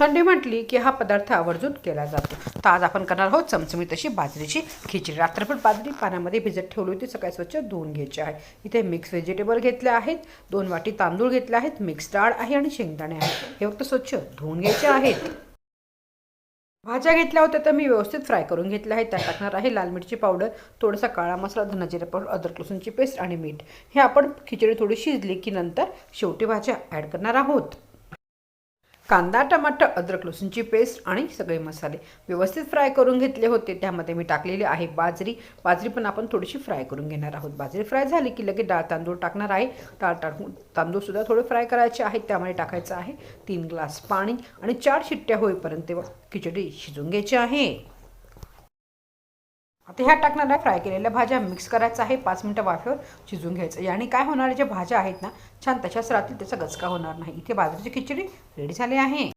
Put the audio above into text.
थंडी म्हटली की हा पदार्थ आवर्जून केला जातो. तर आज आपण करणार आहोत चमचमीत अशी बाजरीची खिचडी. रात्रभर बाजरी पाण्यामध्ये भिजत ठेवली होती, सकाळी स्वच्छ धुवून घ्यायची आहे. इथे मिक्स व्हेजिटेबल घेतले आहेत, 2 वाटी तांदूळ घेतले आहेत, मिक्स डाळ आहे आणि शेंगदाणे आहेत. हे फक्त स्वच्छ धुवून घ्यायचे आहेत. भाज्या घेतल्या होत्या तर मी व्यवस्थित फ्राय करून घेतल्या आहेत. त्यात टाकणार आहे लाल मिरची पावडर, थोडासा काळा मसाला, धना जिरा पावडर, अद्रक लसूणची पेस्ट आणि मीठ. हे आपण खिचडी थोडी शिजली की नंतर शेवटी भाज्या ॲड करणार आहोत. कांदा, टमाटर, अद्रक लसूणची पेस्ट आणि सगळे मसाले व्यवस्थित फ्राय करून घेतले होते. त्यामध्ये मी टाकलेली आहे बाजरी. बाजरी पण आपण थोडीशी फ्राय करून घेणार आहोत. बाजरी फ्राय झाली की लगेच डाळ तांदूळ टाकणार आहे. डाळ टाकून तांदूळसुद्धा थोडे फ्राय करायचे आहेत. त्यामध्ये टाकायचं आहे 3 ग्लास पाणी आणि 4 शिट्ट्या होईपर्यंत खिचडी शिजून घ्यायची आहे. आता ह्या टाकणाऱ्या फ्राय केलेल्या भाज्या मिक्स करायचं आहे. 5 मिनिटं वाफेवर शिजून घ्यायचं. याने काय होणार, ज्या भाज्या आहेत ना छान तशाच राहतील, त्याचा गचका होणार नाही. इथे बाजरीची खिचडी रेडी झाली आहे.